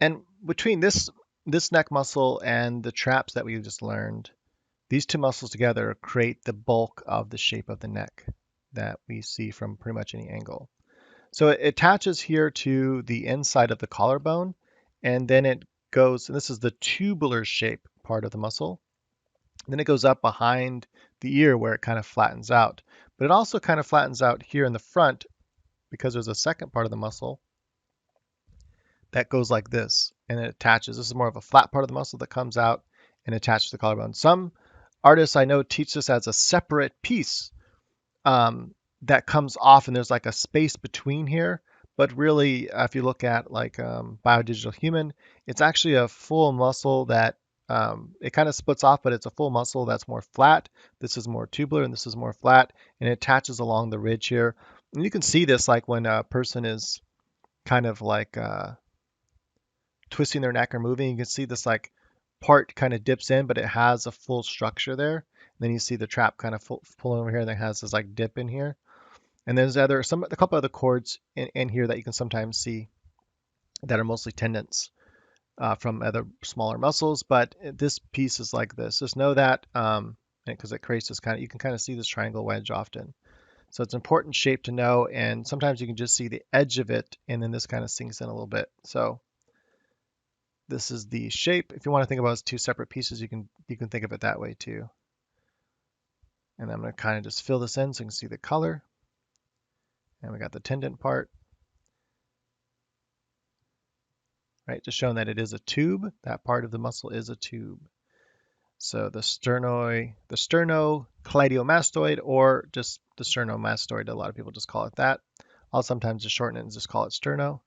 And between this neck muscle and the traps that we just learned, these two muscles together create the bulk of the shape of the neck that we see from pretty much any angle. So it attaches here to the inside of the collarbone, and then it goes, and this is the tubular shape part of the muscle. Then it goes up behind the ear where it kind of flattens out. But it also kind of flattens out here in the front because there's a second part of the muscle that goes like this and it attaches. This is more of a flat part of the muscle that comes out and attaches to the collarbone. Some artists I know teach this as a separate piece that comes off, and there's like a space between here. But really, if you look at like biodigital human, it's actually a full muscle that it kind of splits off, but it's a full muscle that's more flat. This is more tubular, and this is more flat, and it attaches along the ridge here. And you can see this like when a person is kind of like twisting their neck or moving. You can see this like part kind of dips in, but it has a full structure there. And then you see the trap kind of pulling over here that has this like dip in here. And there's a couple other cords in here that you can sometimes see that are mostly tendons from other smaller muscles. But this piece is like this. Just know that because it creates this kind of, you can kind of see this triangle wedge often. So it's an important shape to know. And sometimes you can just see the edge of it, and then this kind of sinks in a little bit. So this is the shape. If you want to think about it as two separate pieces, you can think of it that way too. And I'm going to kind of just fill this in so you can see the color. And we got the tendon part, right? Just showing that it is a tube. That part of the muscle is a tube. So the sternocleidomastoid, or just the sternomastoid. A lot of people just call it that. I'll sometimes just shorten it and just call it sterno.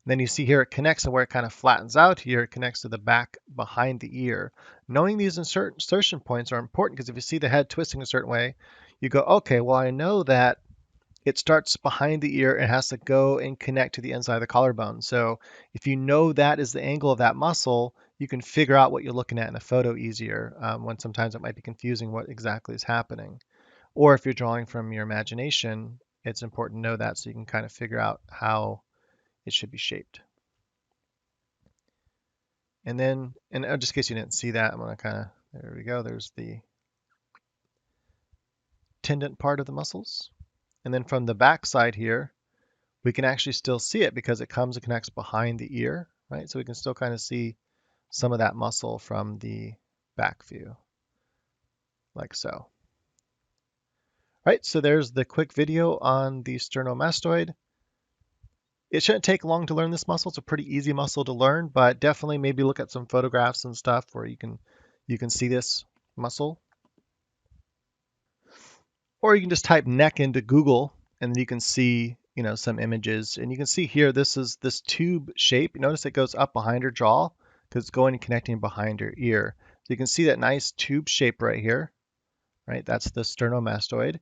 Then you see here it connects, and where it kind of flattens out here, it connects to the back behind the ear. Knowing these insertion points are important because if you see the head twisting a certain way, you go, okay, well, I know that it starts behind the ear and has to go and connect to the inside of the collarbone. So if you know that is the angle of that muscle, you can figure out what you're looking at in a photo easier when sometimes it might be confusing what exactly is happening. Or if you're drawing from your imagination, it's important to know that so you can kind of figure out how it should be shaped. And then, and just in case you didn't see that, I'm going to kind of, there we go. There's the tendon part of the muscles. And then from the back side here, we can actually still see it because it comes and connects behind the ear, right? So we can still kind of see some of that muscle from the back view, like so. Right, so there's the quick video on the sternomastoid. It shouldn't take long to learn this muscle. It's a pretty easy muscle to learn, but definitely maybe look at some photographs and stuff where you can see this muscle. Or you can just type neck into Google and then you can see, some images. And you can see here, this is this tube shape. Notice it goes up behind her jaw because it's going and connecting behind her ear. So you can see that nice tube shape right here, right? That's the sternomastoid.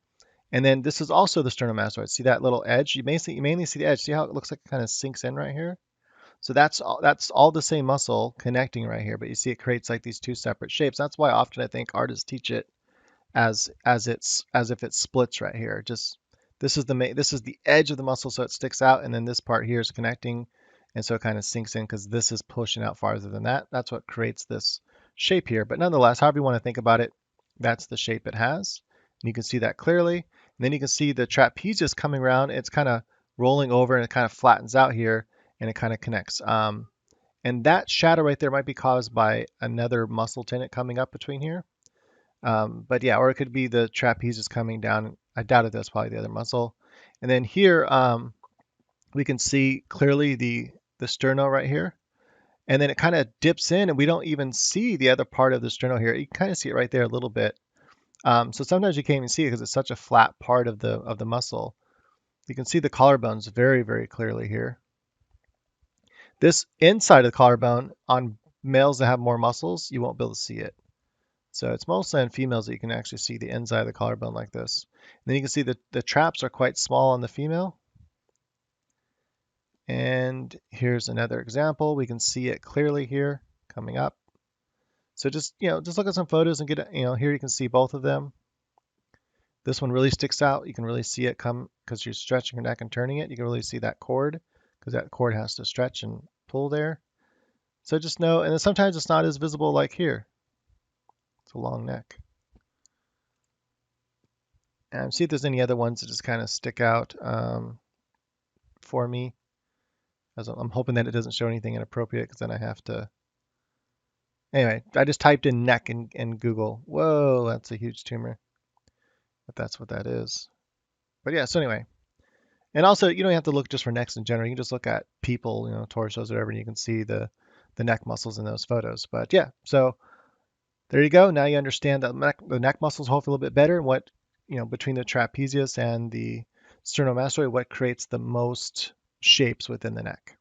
And then this is also the sternomastoid. See that little edge? You mainly see the edge. See how it looks like it kind of sinks in right here? So that's all the same muscle connecting right here, but you see it creates like these two separate shapes. That's why often I think artists teach it as if it splits right here. Just this is the edge of the muscle, so it sticks out, and then this part here is connecting, and so it kind of sinks in because this is pushing out farther than that. That's what creates this shape here. But nonetheless, however you want to think about it, that's the shape it has. And you can see that clearly. And then you can see the trapezius coming around. It's kind of rolling over and it kind of flattens out here and it kind of connects. And that shadow right there might be caused by another muscle tendon coming up between here. But yeah, or it could be the trapezius coming down. I doubt it. That's probably the other muscle. And then here we can see clearly the sterno right here. And then it kind of dips in, and we don't even see the other part of the sterno here. You can kind of see it right there a little bit. So sometimes you can't even see it because it's such a flat part of the muscle. You can see the collarbones very, very clearly here. This inside of the collarbone on males that have more muscles, you won't be able to see it. So it's mostly on females that you can actually see the inside of the collarbone like this. And then you can see that the traps are quite small on the female. And here's another example. We can see it clearly here coming up. So just look at some photos and get, here you can see both of them. This one really sticks out. You can really see it come because you're stretching your neck and turning it. You can really see that cord because that cord has to stretch and pull there. So just know, and then sometimes it's not as visible like here. It's a long neck. And see if there's any other ones that just kind of stick out for me. As I'm hoping that it doesn't show anything inappropriate because then I have to. Anyway, I just typed in neck in Google. Whoa, that's a huge tumor. If that's what that is. But yeah, so anyway. And also, you don't have to look just for necks in general. You can just look at people, torsos, whatever, and you can see the neck muscles in those photos. But yeah, so there you go. Now you understand the neck muscles hopefully a little bit better. What, between the trapezius and the sternomastoid, what creates the most shapes within the neck.